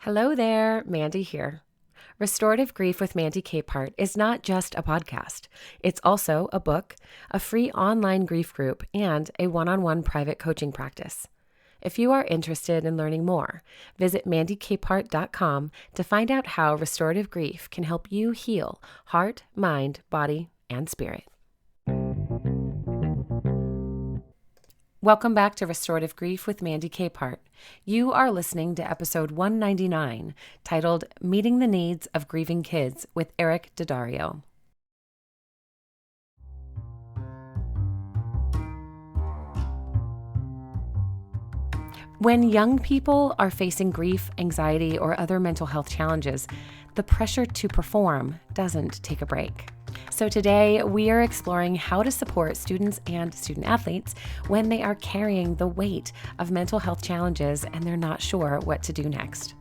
Hello there, Mandy here. Restorative Grief with Mandy Capehart is not just a podcast. It's also a book, a free online grief group, and a one-on-one private coaching practice. If you are interested in learning more, visit mandykapehart.com to find out how restorative grief can help you heal heart, mind, body, and spirit. Welcome back to Restorative Grief with Mandy Capehart. You are listening to episode 199, titled Meeting the Needs of Grieving Kids with Eric Daddario. When young people are facing grief, anxiety, or other mental health challenges, the pressure to perform doesn't take a break. So today we are exploring how to support students and student athletes when they are carrying the weight of mental health challenges and they're not sure what to do next.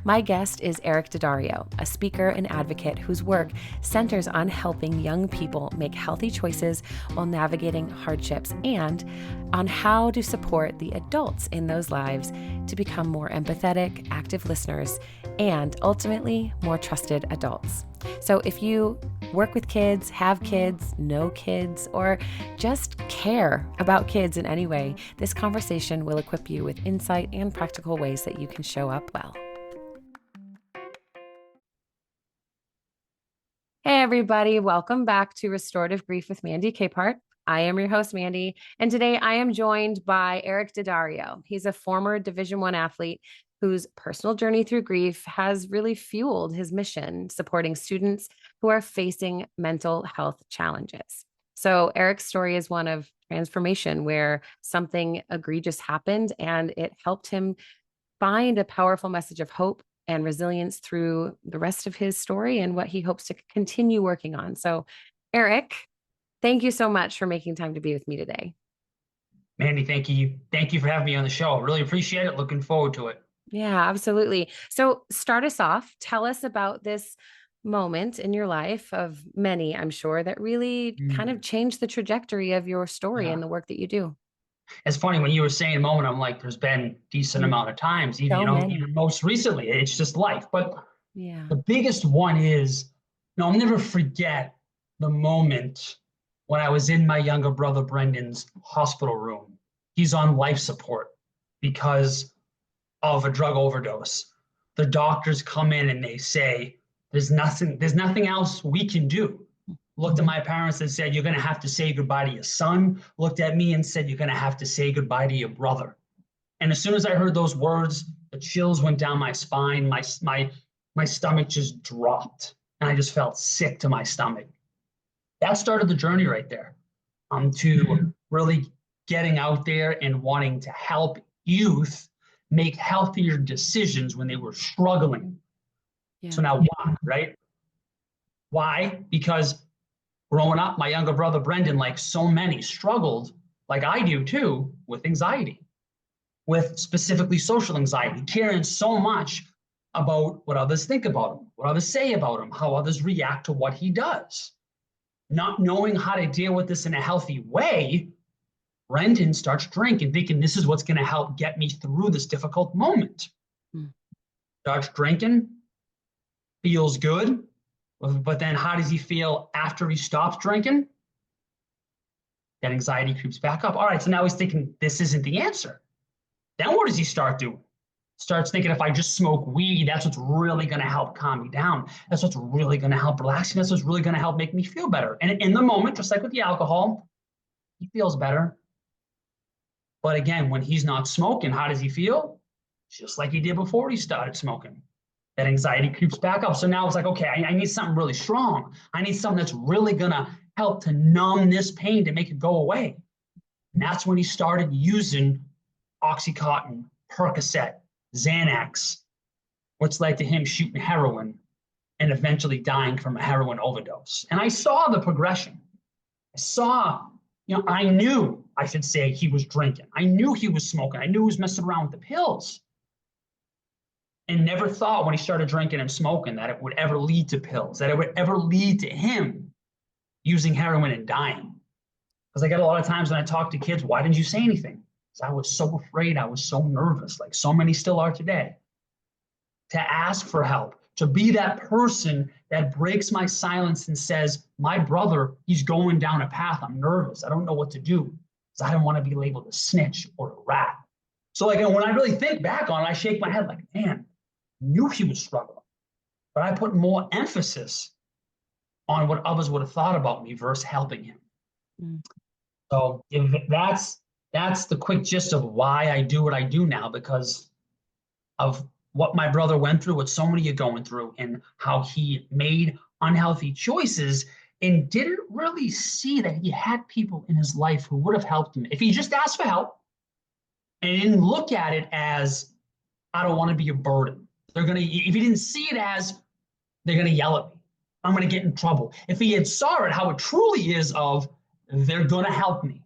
My guest is Eric Daddario, a speaker and advocate whose work centers on helping young people make healthy choices while navigating hardships and on how to support the adults in those lives to become more empathetic, active listeners, and ultimately more trusted adults. So if you work with kids, have kids, know kids, or just care about kids in any way, this conversation will equip you with insight and practical ways that you can show up well. Hey, everybody. Welcome back to Restorative Grief with Mandy Capehart. I am your host, Mandy, and today I am joined by Eric Daddario. He's a former Division I athlete whose personal journey through grief has really fueled his mission, supporting students who are facing mental health challenges. So Eric's story is one of transformation where something egregious happened and it helped him find a powerful message of hope and resilience through the rest of his story and what he hopes to continue working on. So, Eric, thank you so much for making time to be with me today. Mandy, thank you. Thank you for having me on the show. Really appreciate it. Looking forward to it. Yeah, absolutely. So, start us off. Tell us about this moment in your life of many, I'm sure, that really kind of changed the trajectory of your story Yeah. and the work that you do. It's funny when you were saying a moment, I'm like, there's been decent amount of times, even, So many. even most recently, it's just life. But Yeah. the biggest one is, I'll never forget the moment when I was in my younger brother Brendan's hospital room. He's on life support because of a drug overdose. The doctors come in and they say, there's nothing else we can do. Looked at my parents and said, you're going to have to say goodbye to your son. Looked at me and said, you're going to have to say goodbye to your brother. And as soon as I heard those words, the chills went down my spine. My stomach just dropped. And I just felt sick to my stomach. That started the journey right there, to really getting out there and wanting to help youth make healthier decisions when they were struggling. Yeah. So now why, right? Why? Because growing up, my younger brother Brendan, like so many, struggled, like I do too, with anxiety, with specifically social anxiety, caring so much about what others think about him, what others say about him, how others react to what he does. Not knowing how to deal with this in a healthy way, Brendan starts drinking, thinking this is what's going to help get me through this difficult moment. Starts drinking, feels good, but then how does he feel after he stops drinking? That anxiety creeps back up. All right, so now he's thinking this isn't the answer. Then what does he start doing? Starts thinking if I just smoke weed, that's what's really going to help calm me down. That's what's really going to help relax me. That's what's really going to help make me feel better. And in the moment, just like with the alcohol, he feels better. But again, when he's not smoking, how does he feel? Just like he did before he started smoking. That anxiety creeps back up. So now it's like, okay, I need something really strong. I need something that's really going to help to numb this pain to make it go away. And that's when he started using Oxycontin, Percocet, Xanax, which led to him shooting heroin and eventually dying from a heroin overdose. And I saw the progression. I saw, I knew, I should say, he was drinking. I knew he was smoking. I knew he was messing around with the pills. And never thought when he started drinking and smoking that it would ever lead to pills, that it would ever lead to him using heroin and dying. Because I get a lot of times when I talk to kids, why didn't you say anything? Because I was so afraid, I was so nervous, like so many still are today. to ask for help, to be that person that breaks my silence and says, my brother, he's going down a path. I'm nervous. I don't know what to do because I don't want to be labeled a snitch or a rat. So like when I really think back on it, I shake my head like, man, I knew he was struggling, but I put more emphasis on what others would have thought about me versus helping him. Mm. So that's the quick gist of why I do what I do now, because of what my brother went through, what so many are going through, and how he made unhealthy choices and didn't really see that he had people in his life who would have helped him if he just asked for help and didn't look at it as, I don't want to be a burden. If he didn't see it as, they're gonna yell at me, I'm gonna get in trouble. If he had saw it how it truly is of, they're gonna help me,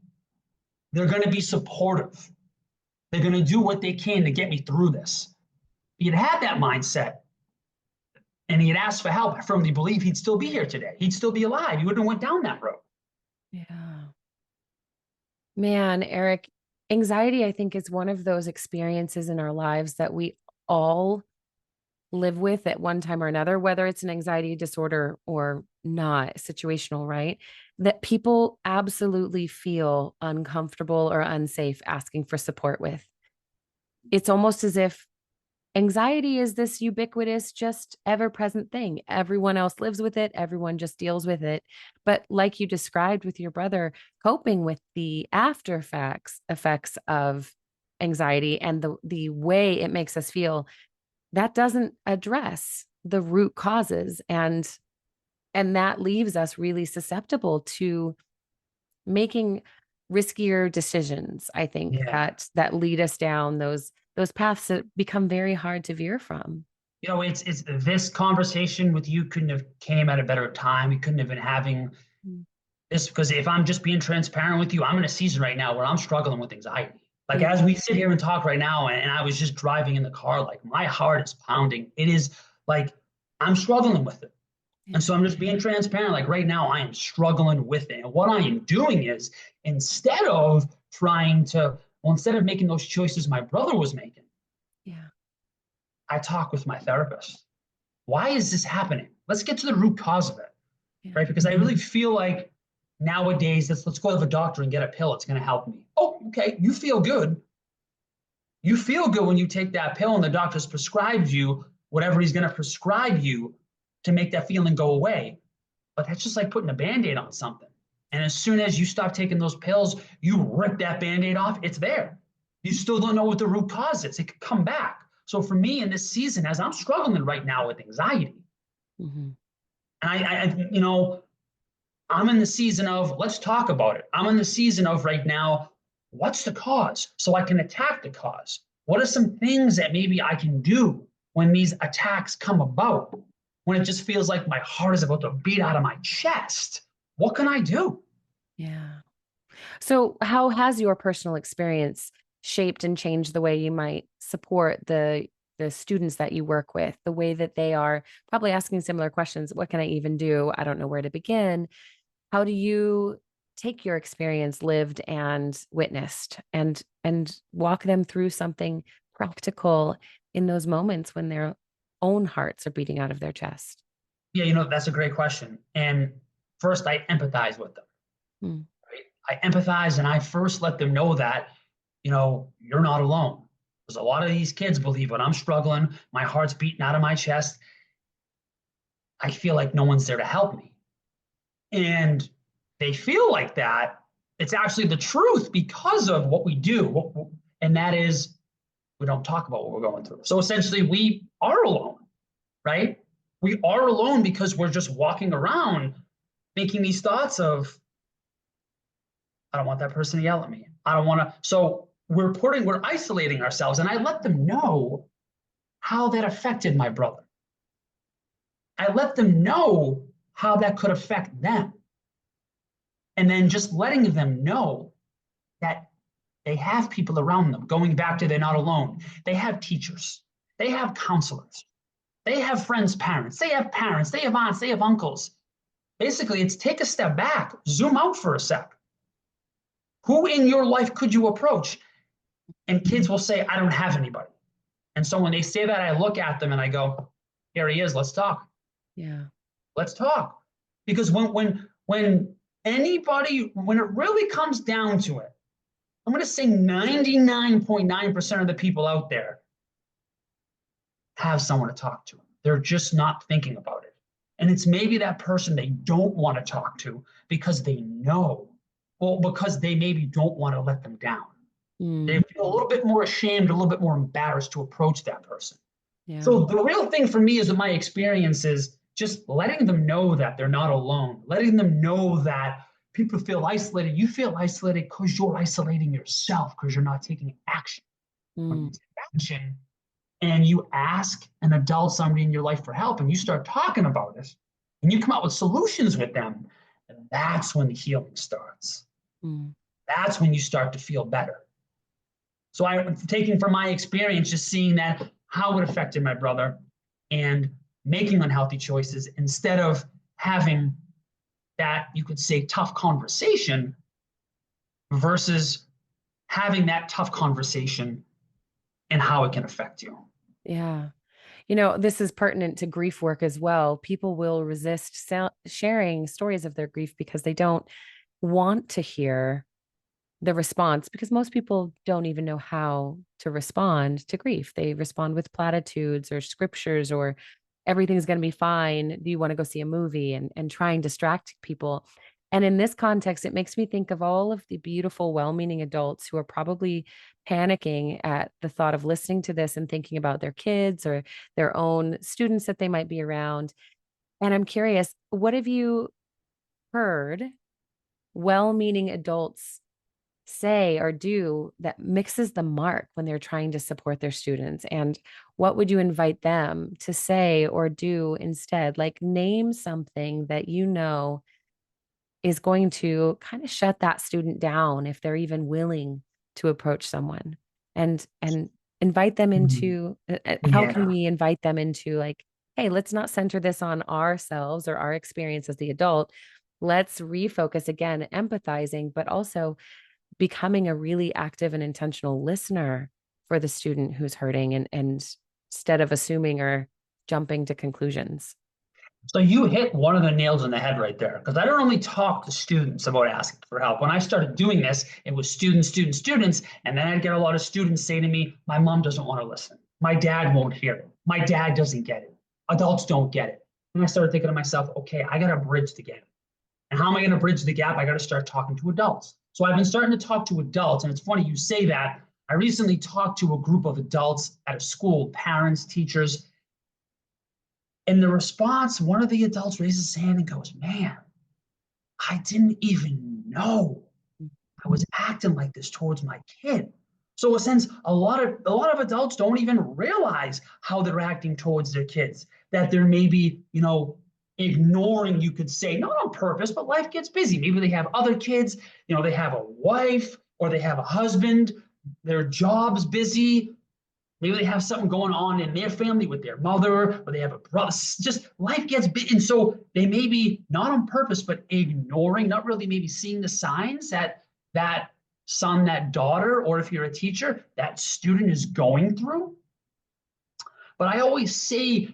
they're gonna be supportive, they're gonna do what they can to get me through this. If he had that mindset and he had asked for help, I firmly believe he'd still be here today. He'd still be alive. He wouldn't have went down that road. Yeah. Man, Eric, anxiety, I think, is one of those experiences in our lives that we all live with at one time or another, whether it's an anxiety disorder or not, situational, right? That people absolutely feel uncomfortable or unsafe asking for support with. It's almost as if anxiety is this ubiquitous, just ever-present thing. Everyone else lives with it. Everyone just deals with it. But like you described with your brother, coping with the after effects of anxiety and the way it makes us feel, that doesn't address the root causes. And that leaves us really susceptible to making riskier decisions, I think, that lead us down those paths that become very hard to veer from. You know, it's this conversation with you couldn't have came at a better time. We couldn't have been having this, because if I'm just being transparent with you, I'm in a season right now where I'm struggling with anxiety. Like as we sit here and talk right now, and I was just driving in the car, like my heart is pounding. It is like I'm struggling with it. And so I'm just being transparent. Like right now, I am struggling with it. And what I am doing is, instead of making those choices my brother was making, I talk with my therapist. Why is this happening? Let's get to the root cause of it, right? Because I really feel like nowadays, let's go to the doctor and get a pill. It's going to help me. Oh, okay. You feel good. You feel good when you take that pill and the doctor's prescribed you whatever he's going to prescribe you to make that feeling go away. But that's just like putting a Band-Aid on something. And as soon as you stop taking those pills, you rip that Band-Aid off, it's there. You still don't know what the root cause is. It could come back. So for me in this season, as I'm struggling right now with anxiety, and I'm in the season of, let's talk about it. I'm in the season of right now, what's the cause? So I can attack the cause. What are some things that maybe I can do when these attacks come about? When it just feels like my heart is about to beat out of my chest, what can I do? Yeah. So how has your personal experience shaped and changed the way you might support the students that you work with, the way that they are probably asking similar questions? What can I even do? I don't know where to begin. How do you take your experience lived and witnessed and walk them through something practical in those moments when their own hearts are beating out of their chest? Yeah, that's a great question. And first, I empathize with them. Right? I empathize, and I first let them know that, you're not alone. Because a lot of these kids believe when I'm struggling, my heart's beating out of my chest, I feel like no one's there to help me. And they feel like that. It's actually the truth because of what we do. And that is, we don't talk about what we're going through. So essentially, we are alone, right? We are alone because we're just walking around thinking these thoughts of, I don't want that person to yell at me. I don't want to. So we're isolating ourselves. And I let them know how that affected my brother. I let them know how that could affect them. And then just letting them know that they have people around them, going back to they're not alone. They have teachers. They have counselors. They have friends' parents. They have parents. They have aunts. They have uncles. Basically, it's take a step back, zoom out for a sec. Who in your life could you approach? And kids will say, I don't have anybody. And so when they say that, I look at them and I go, here he is, let's talk. Yeah. Let's talk. Because when anybody, when it really comes down to it, I'm going to say 99.9% of the people out there have someone to talk to. They're just not thinking about it. And it's maybe that person they don't want to talk to because they know, well, because they maybe don't want to let them down. They feel a little bit more ashamed, a little bit more embarrassed to approach that person. Yeah. So the real thing for me is in my experience is just letting them know that they're not alone, letting them know that people feel isolated. You feel isolated because you're isolating yourself because you're not taking action. When you take action and you ask an adult, somebody in your life for help, and you start talking about it, and you come up with solutions with them, and that's when the healing starts. That's when you start to feel better. So I'm taking from my experience, just seeing that, how it affected my brother and making unhealthy choices instead of having that, you could say, tough conversation versus having that tough conversation and how it can affect you. Yeah. This is pertinent to grief work as well. People will resist sharing stories of their grief because they don't want to hear the response, because most people don't even know how to respond to grief. They respond with platitudes or scriptures or everything's going to be fine. Do you want to go see a movie, and try and distract people? And in this context, it makes me think of all of the beautiful, well-meaning adults who are probably panicking at the thought of listening to this and thinking about their kids or their own students that they might be around. And I'm curious, what have you heard well-meaning adults say or do that mixes the mark when they're trying to support their students? And what would you invite them to say or do instead? Like, name something that is going to kind of shut that student down if they're even willing to approach someone, and invite them into how can we invite them into, like, hey, let's not center this on ourselves or our experience as the adult. Let's refocus again, empathizing, but also becoming a really active and intentional listener for the student who's hurting, and instead of assuming or jumping to conclusions. So you hit one of the nails on the head right there, because I don't only talk to students about asking for help. When I started doing this, it was students, and then I'd get a lot of students say to me, my mom doesn't want to listen. My dad won't hear it. My dad doesn't get it. Adults don't get it. And I started thinking to myself, okay, I got to bridge the gap. And how am I going to bridge the gap? I got to start talking to adults. So I've been starting to talk to adults, and it's funny you say that. I recently talked to a group of adults at a school, parents, teachers. And the response, one of the adults raises his hand and goes, man, I didn't even know I was acting like this towards my kid. So in a sense, a lot of adults don't even realize how they're acting towards their kids, that they're maybe, ignoring, you could say, not on purpose, but life gets busy. Maybe they have other kids, they have a wife or they have a husband, their job's busy. Maybe they have something going on in their family with their mother, or they have a brother. Just life gets big. And so they may be not on purpose, but ignoring, not really maybe seeing the signs that son, that daughter, or if you're a teacher, that student is going through. But I always say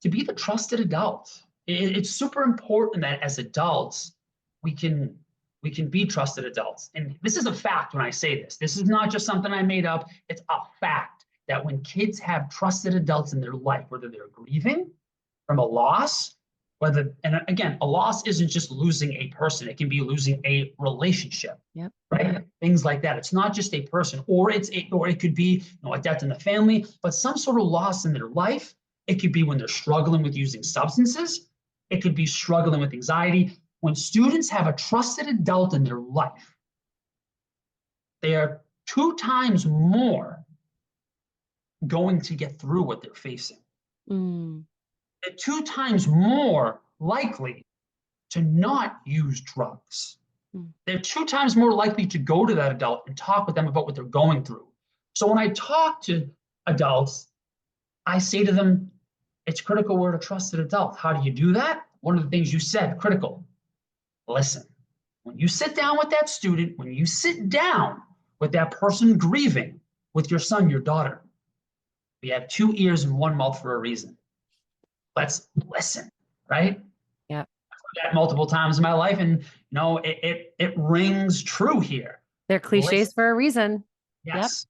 to be the trusted adult. It's super important that as adults, we can be trusted adults. And this is a fact when I say this. This is not just something I made up. It's a fact that when kids have trusted adults in their life, whether they're grieving from a loss, and again, a loss isn't just losing a person. It can be losing a relationship, Yep. right? Things like that. It's not just a person, or it could be a death in the family, but some sort of loss in their life. It could be when they're struggling with using substances. It could be struggling with anxiety. When students have a trusted adult in their life, they are 2 times more going to get through what they're facing. They're 2 times more likely to not use drugs. They're 2 times more likely to go to that adult and talk with them about what they're going through. So when I talk to adults, I say to them, it's critical we're a trusted adult. How do you do that? One of the things you said, critical. Listen. When you sit down with that student, when you sit down with that person grieving, with your son, your daughter, We have two ears and one mouth for a reason. Let's listen, right? Yeah. That multiple times in my life, and it rings true here. They're cliches Listen, for a reason. Yep. yes,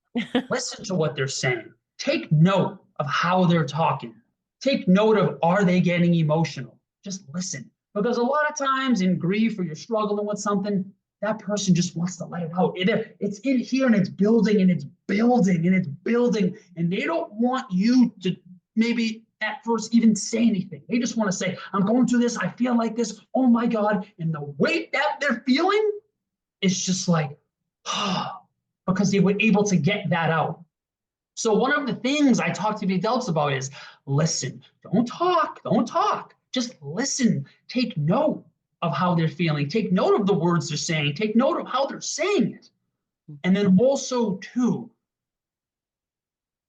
listen to what they're saying. Take note of how they're talking. Take note of, are they getting emotional? Just listen, because a lot of times in grief or you're struggling with something, that person just wants to let it out. It's in here and it's building and it's building and it's building, and they don't want you to maybe at first even say anything. They just want to say, I'm going through this. I feel like this. Oh my God. And the weight that they're feeling is just like, because they were able to get that out. So one of the things I talk to the adults about is listen. Don't talk. Don't talk. Just listen. Take note of how they're feeling. Take note of the words they're saying. Take note of how they're saying it. And then also, too,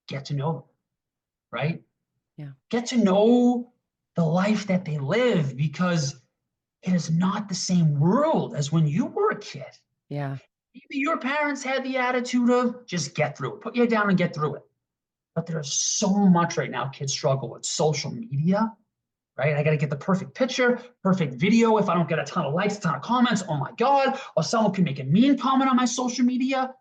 get to know them, right? Yeah. Get to know the life that they live, because it is not the same world as when you were a kid. Yeah. Maybe your parents had the attitude of just get through it, put your head down and get through it. But there's so much right now kids struggle with social media, right? I got to get the perfect picture, perfect video. If I don't get a ton of likes, a ton of comments, oh my God. Or someone can make a mean comment on my social media.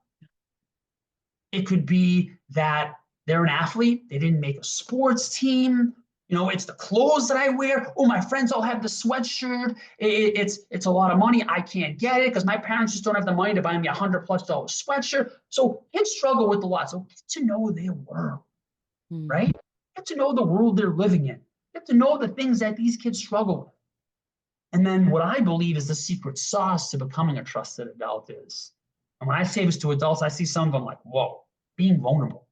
It could be that they're an athlete. They didn't make a sports team. It's the clothes that I wear. Oh, my friends all have the sweatshirt. It's a lot of money. I can't get it because my parents just don't have the money to buy me $100+ sweatshirt. So kids struggle with a lot. So get to know their world, right? Get to know the world they're living in. Get to know the things that these kids struggle with. And then what I believe is the secret sauce to becoming a trusted adult is, and when I say this to adults, I see some of them like, whoa, being vulnerable.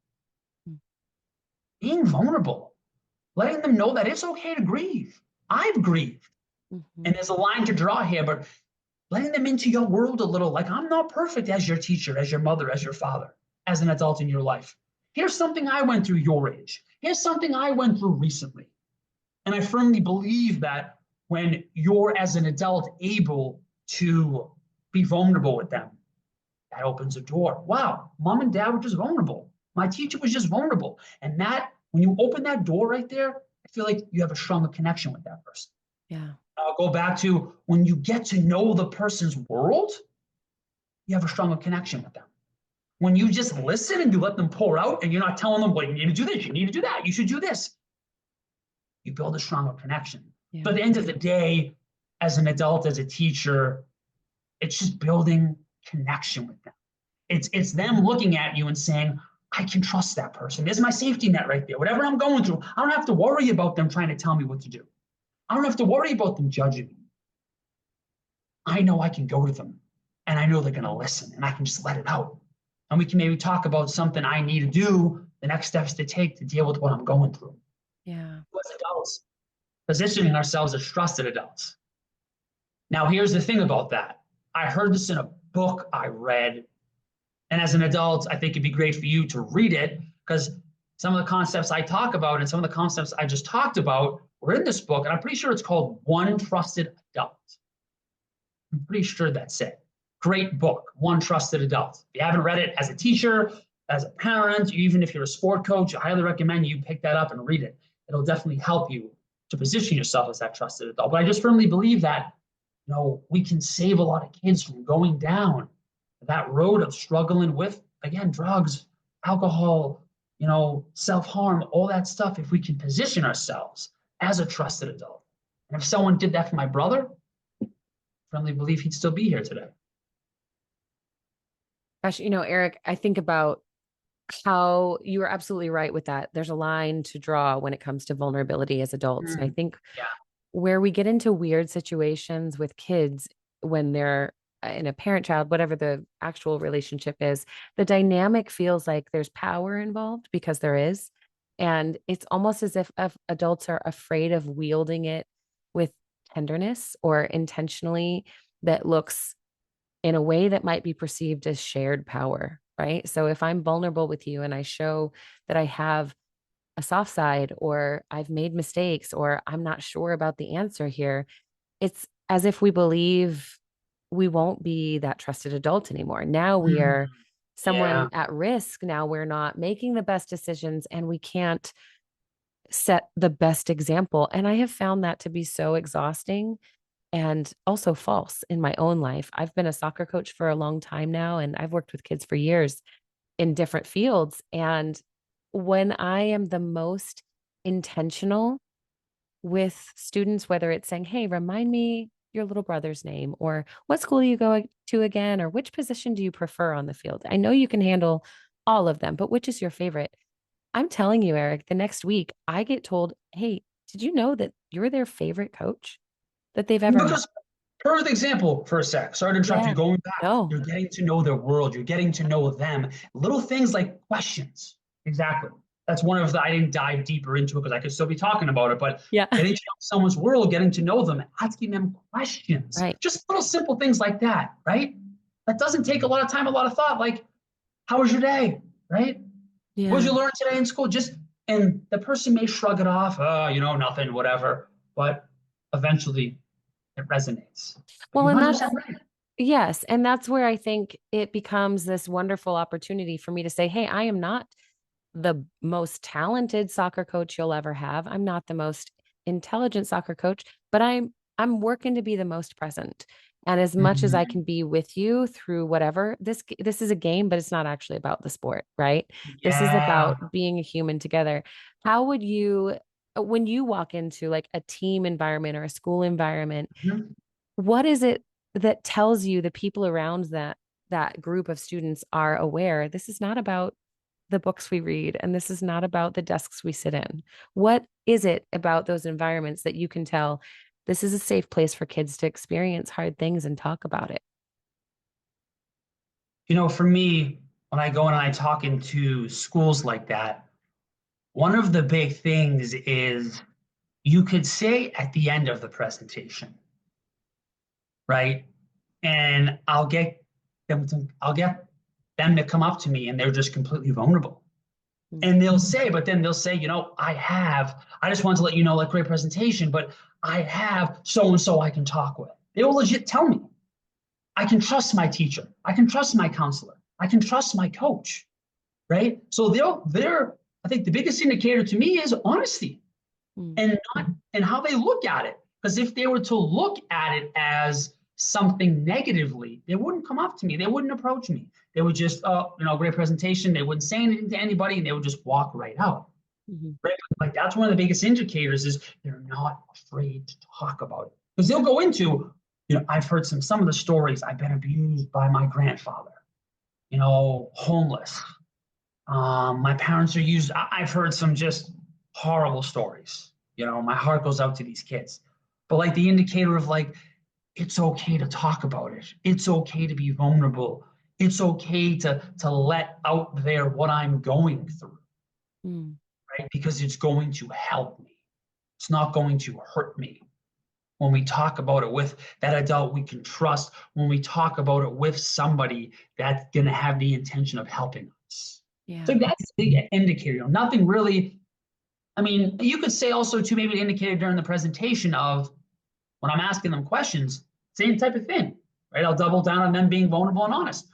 Being vulnerable. Letting them know that it's okay to grieve. I've grieved. And there's a line to draw here, but letting them into your world a little, like, I'm not perfect as your teacher, as your mother, as your father, as an adult in your life. Here's something I went through your age. Here's something I went through recently. And I firmly believe that when you're, as an adult, able to be vulnerable with them, that opens a door. Wow, mom and dad were just vulnerable. My teacher was just vulnerable. And that, when you open that door right there, I feel like you have a stronger connection with that person. Yeah. I'll go back to when you get to know the person's world, you have a stronger connection with them. When you just listen and you let them pour out and you're not telling them, well, you need to do this, you need to do that, you should do this, you build a stronger connection. Yeah. But at the end of the day, as an adult, as a teacher, it's just building connection with them. It's them looking at you and saying, I can trust that person. There's my safety net right there. Whatever I'm going through, I don't have to worry about them trying to tell me what to do. I don't have to worry about them judging me. I know I can go to them and I know they're going to listen and I can just let it out. And we can maybe talk about something I need to do, the next steps to take to deal with what I'm going through. Yeah. As adults, positioning ourselves as trusted adults. Now, here's the thing about that. I heard this in a book I read. And as an adult, I think it'd be great for you to read it, because some of the concepts I talk about and some of the concepts I just talked about were in this book. And I'm pretty sure it's called One Trusted Adult. I'm pretty sure that's it. Great book, One Trusted Adult. If you haven't read it, as a teacher, as a parent, even if you're a sport coach, I highly recommend you pick that up and read it. It'll definitely help you to position yourself as that trusted adult. But I just firmly believe that, we can save a lot of kids from going down that road of struggling with, again, drugs, alcohol, self-harm, all that stuff, if we can position ourselves as a trusted adult. And if someone did that for my brother, I firmly believe he'd still be here today. Gosh, Eric, I think about how you are absolutely right with that. There's a line to draw when it comes to vulnerability as adults. And I think Yeah. where we get into weird situations with kids when they're in a parent-child, whatever the actual relationship is, the dynamic feels like there's power involved, because there is. And it's almost as if adults are afraid of wielding it with tenderness or intentionally, that looks in a way that might be perceived as shared power, right? So if I'm vulnerable with you and I show that I have a soft side, or I've made mistakes, or I'm not sure about the answer here, it's as if we believe we won't be that trusted adult anymore. Now we are Yeah. someone at risk. Now we're not making the best decisions and we can't set the best example. And I have found that to be so exhausting and also false in my own life. I've been a soccer coach for a long time now, and I've worked with kids for years in different fields. And when I am the most intentional with students, whether it's saying, hey, remind me your little brother's name, or what school do you go to again, or which position do you prefer on the field? I know you can handle all of them, but which is your favorite? I'm telling you, Eric, the next week I get told, hey, did you know that you're their favorite coach that they've ever had? Because perfect example for a sec. Sorry to interrupt you. Yeah. Going back, No. you're getting to know their world. You're getting to know them. Little things like questions. Exactly. That's one of the, I didn't dive deeper into it because I could still be talking about it, but Yeah. getting to know someone's world, getting to know them, asking them questions, Right. just little simple things like that, right? That doesn't take a lot of time, a lot of thought. Like, how was your day, right? What did Yeah. you learn today in school? Just, and the person may shrug it off, oh, nothing, whatever. But eventually it resonates. But Well, you're and that's, 100% right. yes. And that's where I think it becomes this wonderful opportunity for me to say, hey, I am not the most talented soccer coach you'll ever have. I'm not the most intelligent soccer coach, but I'm working to be the most present. And as much as I Mhm. can be with you through whatever, this is a game, but it's not actually about the sport, right? This is Yeah. about being a human together. How would you, when you walk into like a team environment or a school environment, Mhm. what is it that tells you the people around that group of students are aware this is not about the books we read and this is not about the desks we sit in? What is it about those environments that you can tell this is a safe place for kids to experience hard things and talk about it? For me, when I go and I talk into schools like that, one of the big things is you could say at the end of the presentation, right? And I'll get them to come up to me and they're just completely vulnerable. Mm. And but then they'll say, I just wanted to let you know, like, great presentation, but I have so and so I can talk with. They will legit tell me, I can trust my teacher. I can trust my counselor. I can trust my coach, right? So I think the biggest indicator to me is honesty Mm. and not and how they look at it. Because if they were to look at it as something negatively, they wouldn't come up to me. They wouldn't approach me. They would just, great presentation. They wouldn't say anything to anybody, and they would just walk right out. Mhm. Right? Like that's one of the biggest indicators is they're not afraid to talk about it because they'll go into, I've heard some of the stories. I've been abused by my grandfather. Homeless. My parents are used. I've heard some just horrible stories. My heart goes out to these kids. But like the indicator of like, it's okay to talk about it. It's okay to be vulnerable. It's okay to let out there what I'm going through, Mm. right? Because it's going to help me. It's not going to hurt me. When we talk about it with that adult we can trust, when we talk about it with somebody that's going to have the intention of helping us. So Yeah. that's the big indicator. Nothing really, I mean, you could say also too, maybe an indicator during the presentation of when I'm asking them questions, same type of thing, right? I'll double down on them being vulnerable and honest.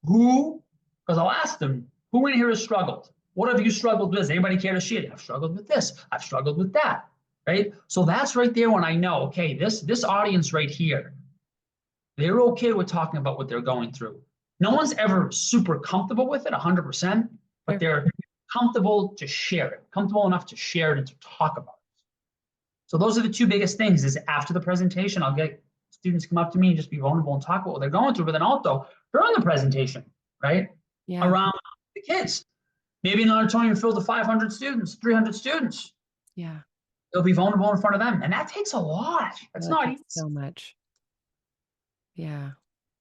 Because I'll ask them, who in here has struggled? What have you struggled with? Does anybody care to share? I've struggled with this. I've struggled with that, right? So that's right there when I know, okay, this audience right here, they're okay with talking about what they're going through. No one's ever super comfortable with it 100%, but Sure. they're comfortable to share it, comfortable enough to share it and to talk about it. So those are the two biggest things is after the presentation, I'll get students come up to me and just be vulnerable and talk about what they're going through, but then also during the presentation, right? Yeah. Around the kids. Maybe an auditorium filled with 500 students, 300 students. Yeah. They'll be vulnerable in front of them. And that takes a lot. That's Well, it not takes easy. so much. Yeah.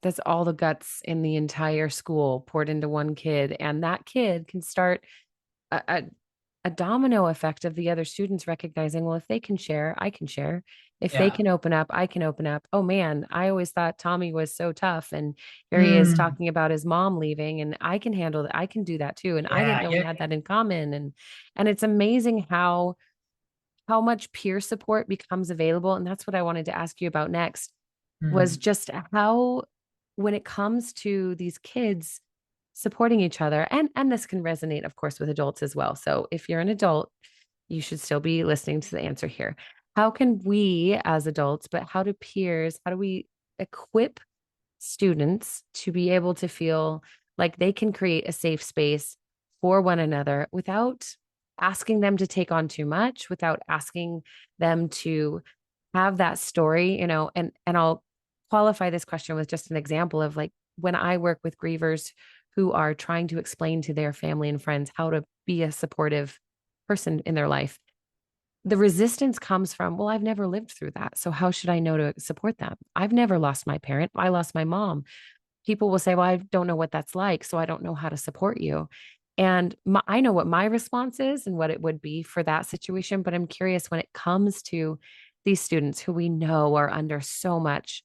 That's all the guts in the entire school poured into one kid. And that kid can start a domino effect of the other students recognizing, well, if they can share, I can share. If they Yeah. can open up, I can open up. Oh man, I always thought Tommy was so tough. And here he is Mm, talking about his mom leaving, and I can handle that. I can do that too. And I didn't yeah. know we Yeah. had that in common. And it's amazing how much peer support becomes available. And that's what I wanted to ask you about next was Mm, just how, when it comes to these kids supporting each other. And this can resonate, of course, with adults as well. So if you're an adult, you should still be listening to the answer here. How can we as adults, but how do peers, how do we equip students to be able to feel like they can create a safe space for one another without asking them to take on too much, without asking them to have that story, and I'll qualify this question with just an example of like when I work with grievers who are trying to explain to their family and friends how to be a supportive person in their life. The resistance comes from, well, I've never lived through that. So how should I know to support them? I've never lost my parent. I lost my mom. People will say, well, I don't know what that's like, so I don't know how to support you. And I know what my response is and what it would be for that situation. But I'm curious when it comes to these students who we know are under so much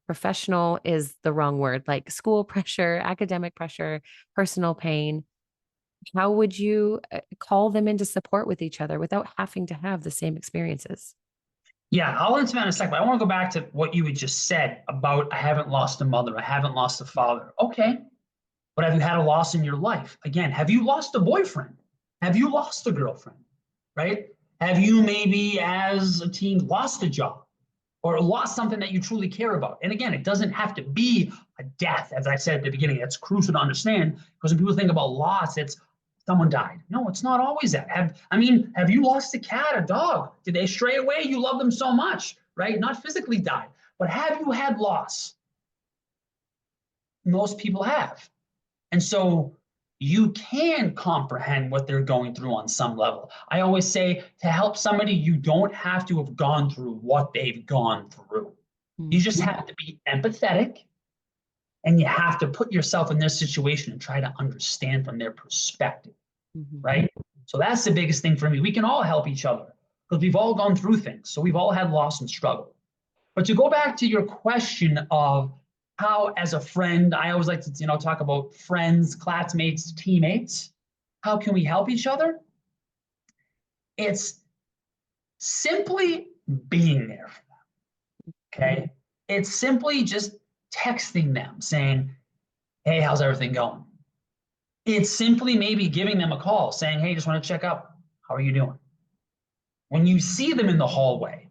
professional is the wrong word, like school pressure, academic pressure, personal pain. How would you call them into support with each other without having to have the same experiences? Yeah, I'll answer that in a second. But I want to go back to what you had just said about I haven't lost a mother, I haven't lost a father. Okay, but have you had a loss in your life? Again, have you lost a boyfriend? Have you lost a girlfriend? Right? Have you maybe as a teen lost a job or lost something that you truly care about? And again, it doesn't have to be a death, as I said at the beginning. That's crucial to understand because when people think about loss, it's someone died. No, it's not always that. Have you lost a cat, a dog? Did they stray away? You love them so much, right? Not physically died, but have you had loss? Most people have. And so you can comprehend what they're going through on some level. I always say to help somebody, you don't have to have gone through what they've gone through. You just have to be empathetic and you have to put yourself in their situation and try to understand from their perspective, right? So that's the biggest thing for me. We can all help each other because we've all gone through things. So we've all had loss and struggle. But to go back to your question of how, as a friend, I always like to, talk about friends, classmates, teammates. How can we help each other? It's simply being there for them. Okay. It's simply just texting them saying, hey, how's everything going? It's simply maybe giving them a call saying, hey, just want to check up. How are you doing? When you see them in the hallway,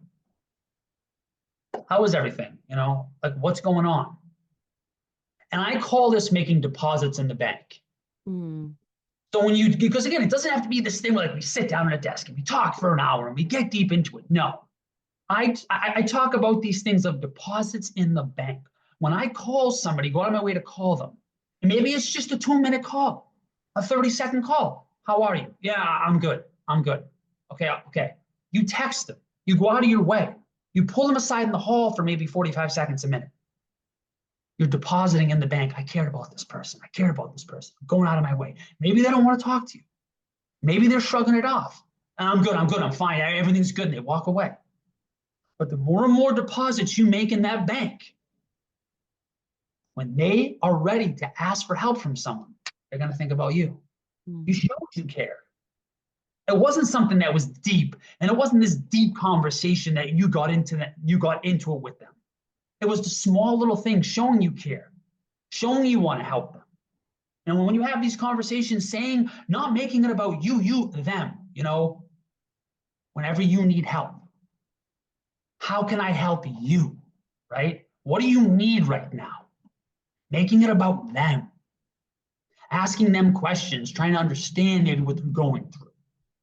how is everything? Like what's going on? And I call this making deposits in the bank. So because again, it doesn't have to be this thing where like we sit down at a desk and we talk for an hour and we get deep into it. No, I talk about these things of deposits in the bank. When I call somebody, go out of my way to call them. And maybe it's just a 2-minute call, a 30-second call. How are you? Yeah, I'm good. I'm good. Okay. You text them. You go out of your way. You pull them aside in the hall for maybe 45 seconds a minute. You're depositing in the bank. I cared about this person. I cared about this person. I'm going out of my way. Maybe they don't want to talk to you. Maybe they're shrugging it off. I'm good. I'm fine. Everything's good. And they walk away. But the more and more deposits you make in that bank, when they are ready to ask for help from someone, they're going to think about you. You showed you care. It wasn't something that was deep, and it wasn't this deep conversation that you got into it with them. It was the small little things showing you care, showing you want to help them. And when you have these conversations, not making it about you, them, whenever you need help. How can I help you, right? What do you need right now? Making it about them. Asking them questions, trying to understand maybe what they're going through,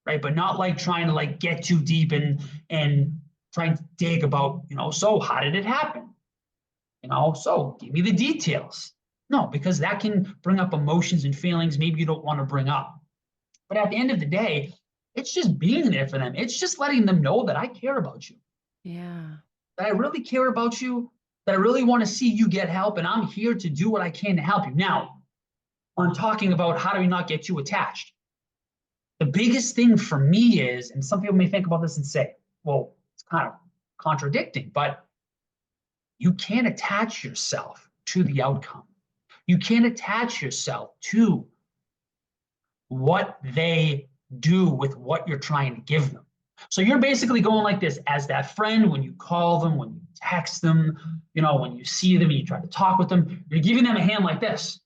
right? But not like trying to like get too deep and trying to dig about, so how did it happen? So give me the details. No, because that can bring up emotions and feelings maybe you don't want to bring up. But at the end of the day, it's just being there for them. It's just letting them know that I care about you. Yeah. That I really care about you, that I really want to see you get help, and I'm here to do what I can to help you. Now, on talking about how do we not get too attached, the biggest thing for me is, and some people may think about this and say, well, it's kind of contradicting, but you can't attach yourself to the outcome. You can't attach yourself to what they do with what you're trying to give them. So you're basically going like this as that friend when you call them, when you text them, when you see them and you try to talk with them, you're giving them a hand like this.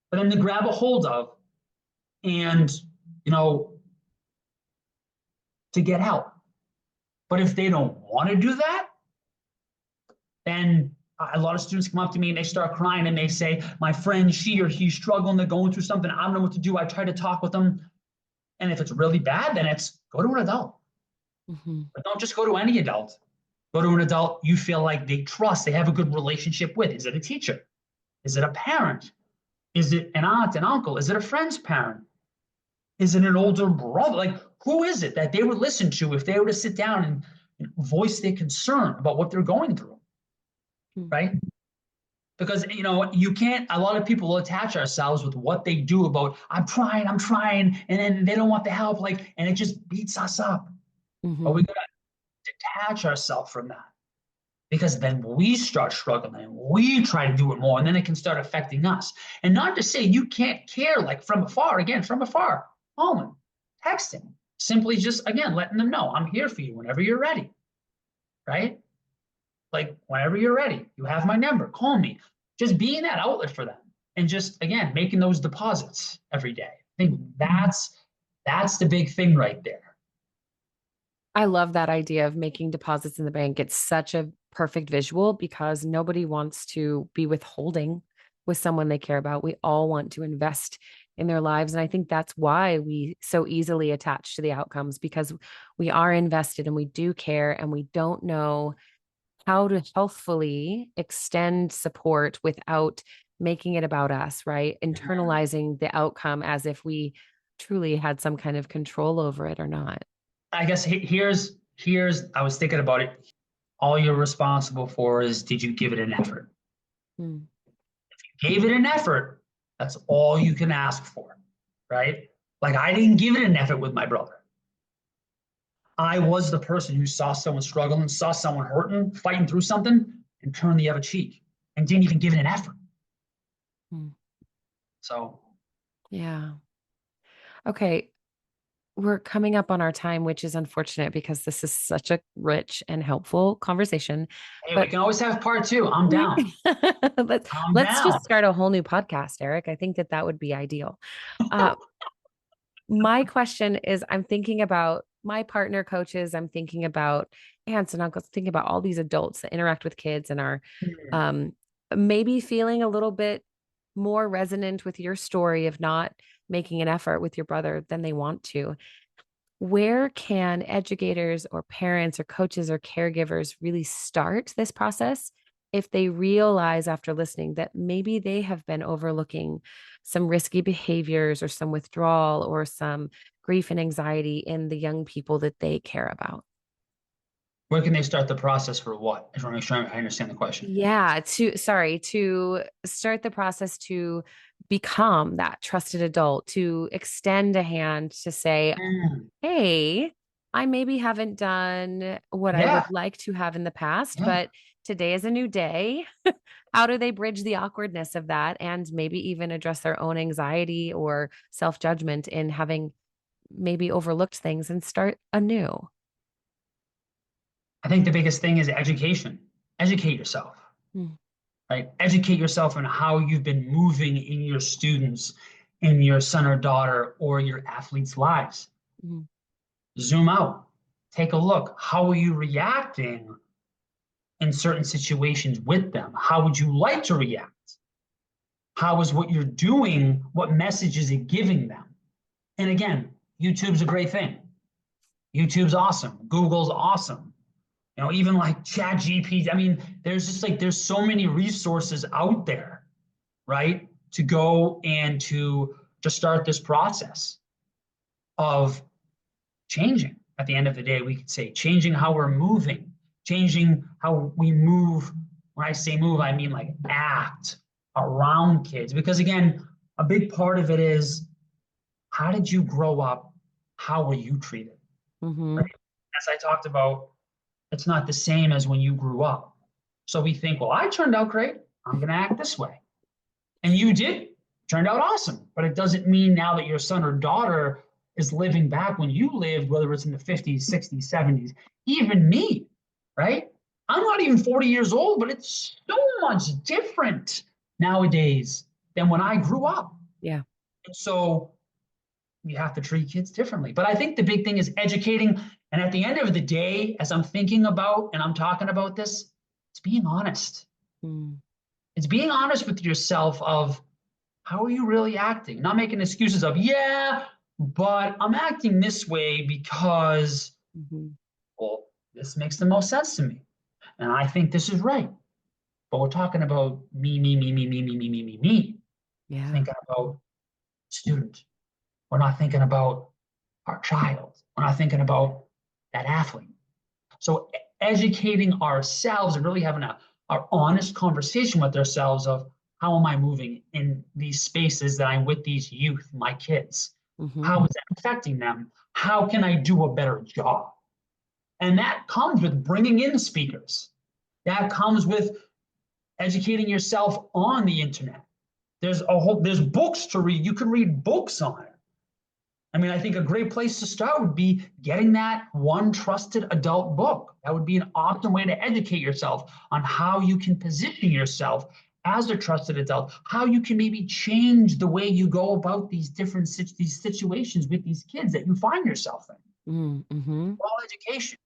for them to grab a hold of and, you know, to get help. But if they don't want to do that, then a lot of students come up to me and they start crying and they say, my friend, she or he's struggling, they're going through something, I don't know what to do. I try to talk with them. And if it's really bad, then it's go to an adult. Mm-hmm. But don't just go to any adult. Go to an adult you feel like they trust, they have a good relationship with. Is it a teacher? Is it a parent? Is it an aunt, an uncle? Is it a friend's parent? Is it an older brother? Like, who is it that they would listen to if they were to sit down and voice their concern about what they're going through? Mm-hmm. Right? Because, you know, you can't, a lot of people will attach ourselves with what they do about, I'm trying, and then they don't want the help, like, and it just beats us up. Mm-hmm. But we gotta detach ourselves from that. Because then we start struggling and we try to do it more, and then it can start affecting us. And not to say you can't care, like from afar, calling, texting, simply just, again, letting them know, I'm here for you whenever you're ready, right? Like, whenever you're ready, you have my number, call me. Just being that outlet for them and just, again, making those deposits every day. I think that's the big thing right there. I love that idea of making deposits in the bank. It's such a perfect visual because nobody wants to be withholding with someone they care about. We all want to invest in their lives. And I think that's why we so easily attach to the outcomes, because we are invested and we do care, and we don't know how to healthfully extend support without making it about us, right? Internalizing the outcome as if we truly had some kind of control over it or not. I guess here's I was thinking about it. All you're responsible for is, did you give it an effort? If you gave it an effort, that's all you can ask for, right? Like, I didn't give it an effort with my brother. I was the person who saw someone struggling, saw someone hurting, fighting through something, and turned the other cheek and didn't even give it an effort. So. Yeah. Okay. We're coming up on our time, which is unfortunate because this is such a rich and helpful conversation. Hey, but we can always have part two. I'm down. Let's just start a whole new podcast, Eric. I think that would be ideal. My question is, I'm thinking about my partner coaches. I'm thinking about aunts and uncles, thinking about all these adults that interact with kids and are maybe feeling a little bit more resonant with your story of not making an effort with your brother than they want to. Where can educators or parents or coaches or caregivers really start this process if they realize after listening that maybe they have been overlooking some risky behaviors or some withdrawal or some grief and anxiety in the young people that they care about? Where can they start the process for what? I just want to make sure I understand the question. Yeah, to start the process to become that trusted adult, to extend a hand to say, hey, I maybe haven't done what I would like to have in the past, but today is a new day. How do they bridge the awkwardness of that and maybe even address their own anxiety or self-judgment in having maybe overlooked things and start anew? I think the biggest thing is education. Educate yourself, right? Educate yourself on how you've been moving in your students, in your son or daughter, or your athletes' lives. Zoom out. Take a look. How are you reacting in certain situations with them? How would you like to react? How is what you're doing? What message is it giving them? And again, YouTube's a great thing. YouTube's awesome. Google's awesome. You know, even like ChatGPT. I mean, there's so many resources out there, right? To go and to start this process of changing. At the end of the day, we could say changing how we're moving, changing how we move. When I say move, I mean like act around kids. Because again, a big part of it is, how did you grow up? How were you treated? Right? As I talked about, it's not the same as when you grew up. So we think, well, I turned out great. I'm going to act this way. And you did. Turned out awesome. But it doesn't mean now that your son or daughter is living back when you lived, whether it's in the 50s, 60s, 70s, even me, right? I'm not even 40 years old, but it's so much different nowadays than when I grew up. Yeah. And so you have to treat kids differently. But I think the big thing is educating. And at the end of the day, as I'm thinking about and I'm talking about this, it's being honest. Mm. It's being honest with yourself of how are you really acting? Not making excuses of, yeah, but I'm acting this way because, Hmm. well, this makes the most sense to me. And I think this is right. But we're talking about me, me, me, me, me, me, me, me, me, me. Yeah. Thinking about student. We're not thinking about our child. We're not thinking about that athlete. So educating ourselves and really having our honest conversation with ourselves of how am I moving in these spaces that I'm with these youth, my kids? Hmm. How is that affecting them? How can I do a better job? And that comes with bringing in speakers. That comes with educating yourself on the internet. There's books to read. You can read books on it. I mean, I think a great place to start would be getting that one trusted adult book. That would be an awesome way to educate yourself on how you can position yourself as a trusted adult, how you can maybe change the way you go about these different these situations with these kids that you find yourself in. Mm-hmm. All education.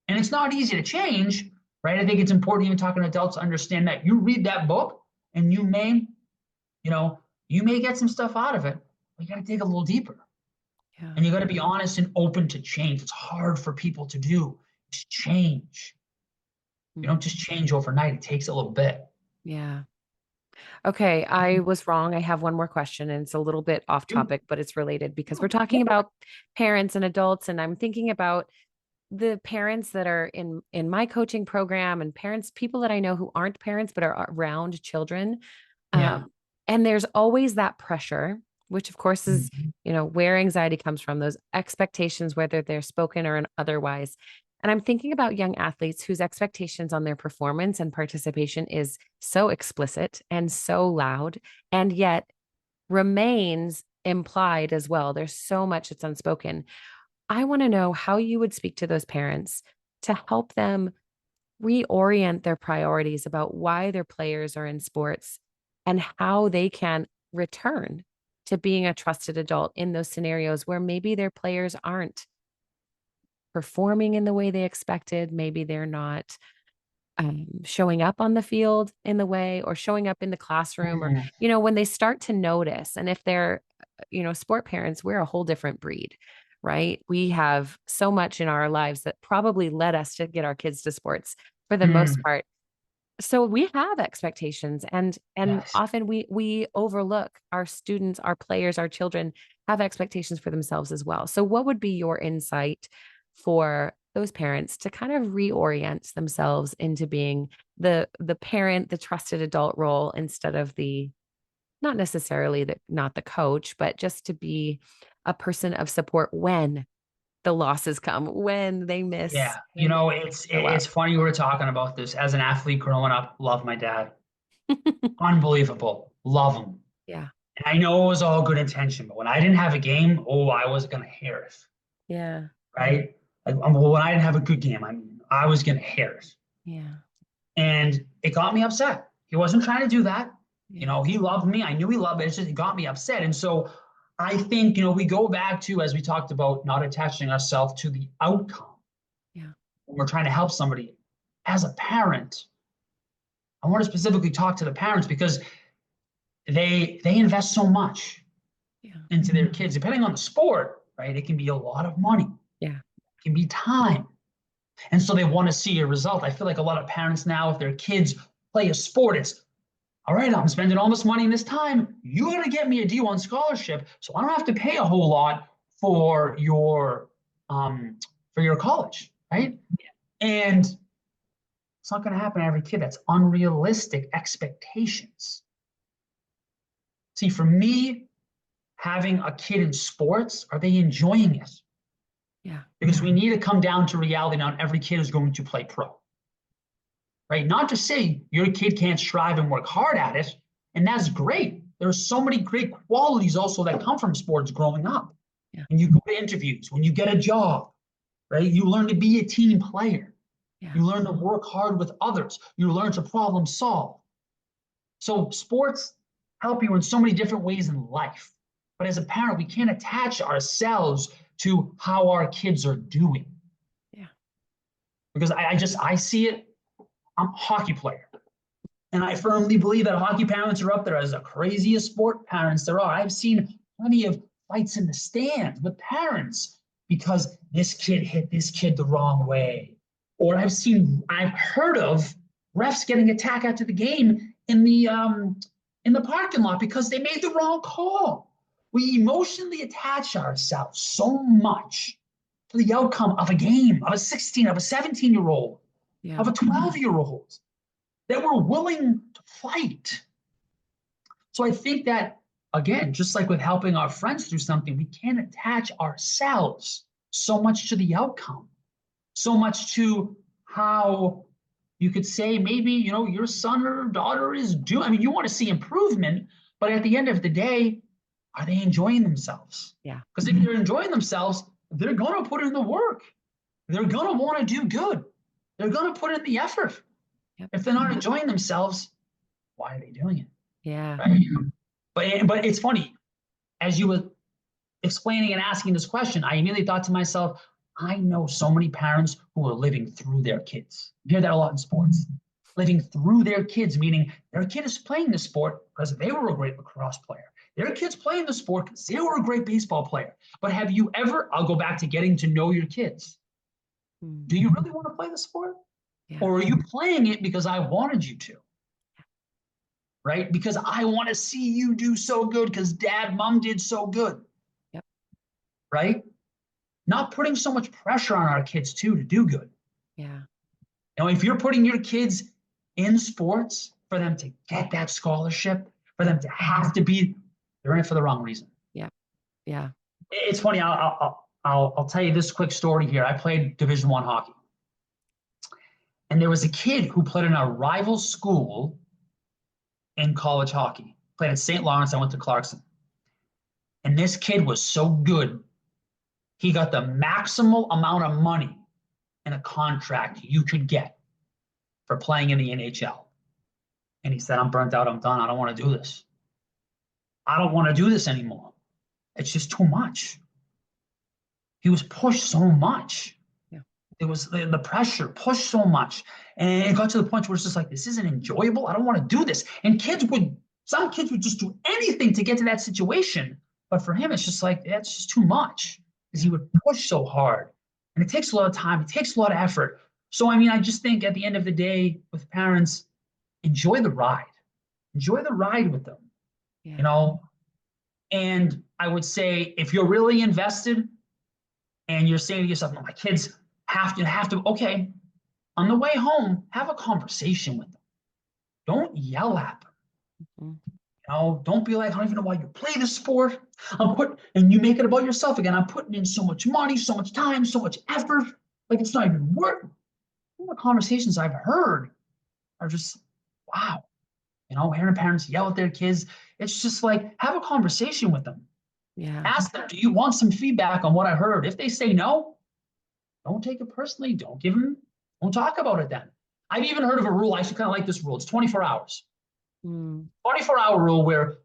And it's not easy to change, right? I think it's important even talking to adults to understand that you read that book and you know, you may get some stuff out of it, but you got to dig a little deeper. Yeah. And you got to be honest and open to change. It's hard for people to do. It's change. You Mm. don't just change overnight. It takes a little bit. Yeah. Okay, I was wrong. I have one more question, and it's a little bit off You, topic, but it's related because we're yeah, talking about parents and adults, and I'm thinking about the parents that are in my coaching program and parents, people that I know who aren't parents but are around children. yeah. And there's always that pressure, which of course is, Mhm. where anxiety comes from, those expectations, whether they're spoken or otherwise. And I'm thinking about young athletes whose expectations on their performance and participation is so explicit and so loud, and yet remains implied as well. There's so much that's unspoken. I want to know how you would speak to those parents to help them reorient their priorities about why their players are in sports and how they can return to being a trusted adult in those scenarios where maybe their players aren't performing in the way they expected. Maybe they're not showing up on the field in the way, or showing up in the classroom, or, Mhm. when they start to notice. And if they're, sport parents, we're a whole different breed, right? We have so much in our lives that probably led us to get our kids to sports for the most Mhm. part. So we have expectations, and Yes. often we overlook our students, our players, our children have expectations for themselves as well. So what would be your insight for those parents to kind of reorient themselves into being the parent, the trusted adult role, instead of the, not necessarily the, not the coach, but just to be a person of support when the losses come, when they miss, Yeah. when they show up. It's funny we were talking about this. As an athlete growing up, love my dad. Unbelievable. Love him. Yeah. And I know it was all good intention, but when I didn't have a game, oh, I was gonna hear it. Yeah. Right? Like, well, when I didn't have a good game, I was gonna hear it. Yeah. And it got me upset. He wasn't trying to do that. Yeah. He loved me. I knew he loved me. It's just it got me upset. And so I think, we go back to, as we talked about, not attaching ourselves to the outcome Yeah. when we're trying to help somebody. As a parent, I want to specifically talk to the parents because they invest so much Yeah. into their kids, depending on the sport, right? It can be a lot of money, Yeah. it can be time. And so they want to see a result. I feel like a lot of parents now, if their kids play a sport, it's all right, I'm spending all this money in this time. You're going to get me a D1 scholarship, so I don't have to pay a whole lot for your college, Yeah. right? And it's not going to happen to every kid. That's unrealistic expectations. See, for me, having a kid in sports, are they enjoying it? Yeah. Because we need to come down to reality. Not every kid is going to play pro, right? Not to say your kid can't strive and work hard at it, and that's great. There are so many great qualities also that come from sports growing up. Yeah. When you go to interviews, when you get a job, right? You learn to be a team player. Yeah. You learn to work hard with others. You learn to problem solve. So sports, help you in so many different ways in life. But as a parent, we can't attach ourselves to how our kids are doing. Yeah. Because I see it. I'm a hockey player. And I firmly believe that hockey parents are up there as the craziest sport parents there are. I've seen plenty of fights in the stands with parents because this kid hit this kid the wrong way. Or I've heard of refs getting attacked after the game in the parking lot because they made the wrong call. We emotionally attach ourselves so much to the outcome of a game, of a 16, of a 17-year-old, Yeah. of a 12-year-old, that we're willing to fight. So I think that, again, just like with helping our friends through something, we can't attach ourselves so much to the outcome, so much to how you could say maybe, your son or daughter is doing. I mean, you want to see improvement, but at the end of the day, are they enjoying themselves? Yeah. Because if they're enjoying themselves, they're going to put in the work. They're going to want to do good. They're going to put in the effort. Yep. If they're not enjoying themselves, why are they doing it? Yeah. Right? But it's funny, as you were explaining and asking this question, I immediately thought to myself, I know so many parents who are living through their kids. You hear that a lot in sports. Living through their kids, meaning their kid is playing the sport because they were a great lacrosse player. Their kid's playing the sport because they were a great baseball player. But have you ever, I'll go back to getting to know your kids. Do you really want to play the sport? Yeah. Or are you playing it because I wanted you to? Right? Because I want to see you do so good because dad, mom did so good. Yep. Right? Not putting so much pressure on our kids too to do good. Yeah. If you're putting your kids in sports for them to get that scholarship, for them to have to be, they're in it for the wrong reason. Yeah. Yeah. It's funny. I'll tell you this quick story here. I played Division I hockey, and there was a kid who played in a rival school in college hockey. Played at St. Lawrence. I went to Clarkson, and this kid was so good. He got the maximal amount of money in a contract you could get for playing in the NHL. And he said, I'm burnt out. I'm done. I don't want to do this. I don't want to do this anymore. It's just too much. He was pushed so much. Yeah. It was the pressure pushed so much. And it got to the point where it's just like, this isn't enjoyable. I don't want to do this. And some kids would just do anything to get to that situation. But for him, it's just like, that's just too much because he would push so hard. And it takes a lot of time. It takes a lot of effort. So, I mean, I just think at the end of the day with parents, enjoy the ride. Enjoy the ride with them, And I would say if you're really invested and you're saying to yourself, no, my kids have to, okay, on the way home, have a conversation with them. Don't yell at them. Don't be like, I don't even know why you play this sport. And you make it about yourself again. I'm putting in so much money, so much time, so much effort. Like it's not even worth it. All the conversations I've heard are just, wow. Hearing parents yell at their kids, it's just like, have a conversation with them. Yeah. Ask them, do you want some feedback on what I heard? If they say no, don't take it personally. Don't talk about it then. I've even heard of a rule. I actually kind of like this rule. It's 24 hours. 24-hour rule where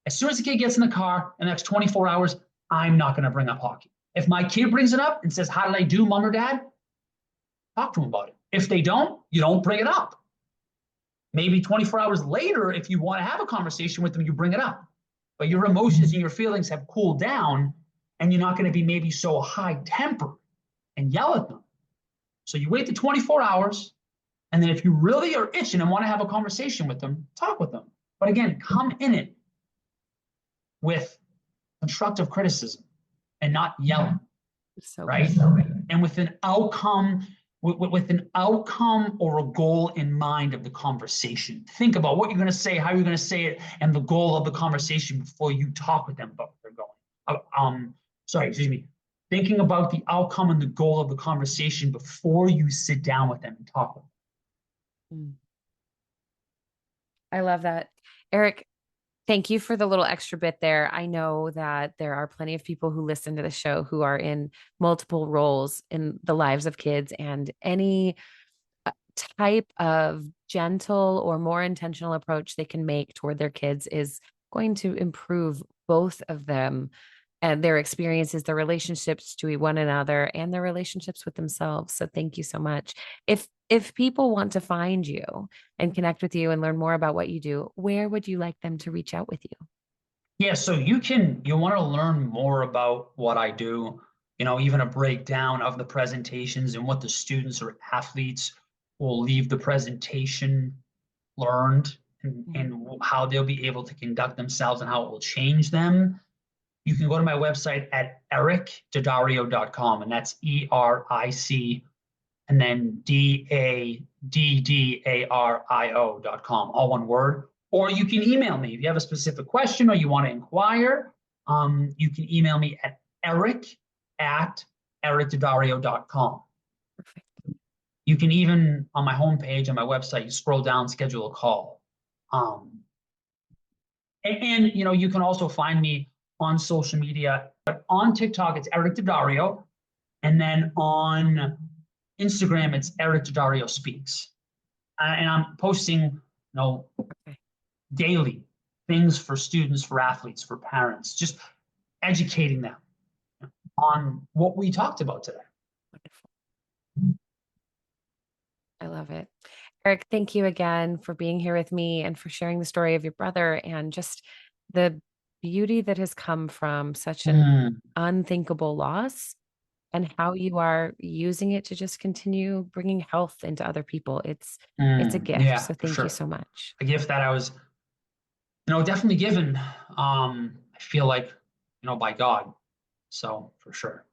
as soon as the kid gets in the car, in the next 24 hours, I'm not going to bring up hockey. If my kid brings it up and says, how did I do, mom or dad? Talk to them about it. If they don't, you don't bring it up. Maybe 24 hours later, if you want to have a conversation with them, you bring it up. But your emotions and your feelings have cooled down, and you're not going to be maybe so high-tempered and yell at them. So you wait the 24 hours, and then if you really are itching and want to have a conversation with them, talk with them. But again, come in it with constructive criticism and not yelling, right? And with an outcome or a goal in mind of the conversation. Think about what you're going to say, how you're going to say it, and the goal of the conversation before you talk with them about where they're going. Thinking about the outcome and the goal of the conversation before you sit down with them and talk with them. I love that. Eric, thank you for the little extra bit there. I know that there are plenty of people who listen to the show who are in multiple roles in the lives of kids, and any type of gentle or more intentional approach they can make toward their kids is going to improve both of them and their experiences, their relationships to one another, and their relationships with themselves. So thank you so much. If people want to find you and connect with you and learn more about what you do, where would you like them to reach out with you? Yeah, so you want to learn more about what I do, even a breakdown of the presentations and what the students or athletes will leave the presentation learned and how they'll be able to conduct themselves and how it will change them. You can go to my website at ericdaddario.com, and that's ERIC and then DADDARIO.com, all one word. Or you can email me if you have a specific question or you want to inquire. You can email me at eric@ericdaddario.com. Perfect. You can even, on my homepage, on my website, you scroll down, schedule a call. And you can also find me on social media. But on TikTok, it's Eric Daddario. And then on Instagram, it's Eric Daddario Speaks. And I'm posting, daily things for students, for athletes, for parents, just educating them on what we talked about today. Wonderful. I love it. Eric, thank you again for being here with me and for sharing the story of your brother and just the beauty that has come from such an unthinkable loss and how you are using it to just continue bringing health into other people. It's a gift. Yeah, so thank you so much. A gift that I was, definitely given, I feel like, by God. So for sure.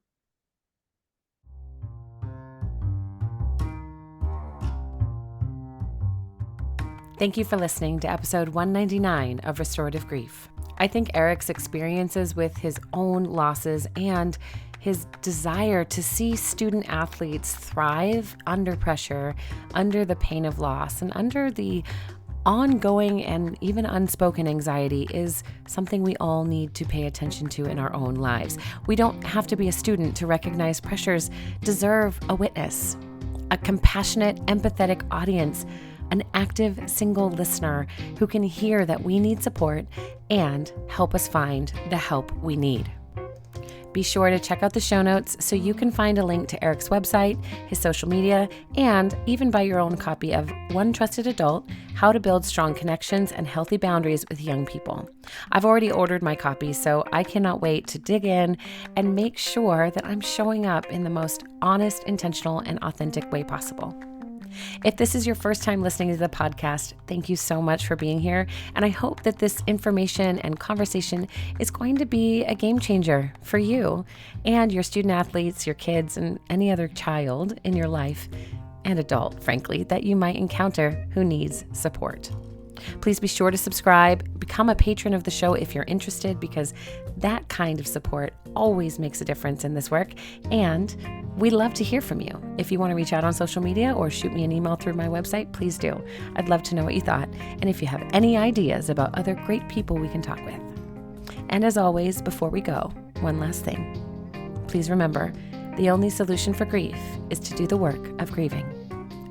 Thank you for listening to episode 199 of Restorative Grief. I think Eric's experiences with his own losses and his desire to see student athletes thrive under pressure, under the pain of loss, and under the ongoing and even unspoken anxiety is something we all need to pay attention to in our own lives. We don't have to be a student to recognize pressures deserve a witness, a compassionate, empathetic audience, an active single listener who can hear that we need support and help us find the help we need. Be sure to check out the show notes so you can find a link to Eric's website, his social media, and even buy your own copy of One Trusted Adult, How to Build Strong Connections and Healthy Boundaries with Young People. I've already ordered my copy, so I cannot wait to dig in and make sure that I'm showing up in the most honest, intentional, and authentic way possible. If this is your first time listening to the podcast, thank you so much for being here. And I hope that this information and conversation is going to be a game changer for you and your student athletes, your kids, and any other child in your life and adult, frankly, that you might encounter who needs support. Please be sure to subscribe, become a patron of the show if you're interested, because that kind of support always makes a difference in this work. And we'd love to hear from you. If you want to reach out on social media or shoot me an email through my website, please do. I'd love to know what you thought. And if you have any ideas about other great people we can talk with. And as always, before we go, one last thing. Please remember, the only solution for grief is to do the work of grieving.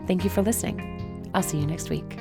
Thank you for listening. I'll see you next week.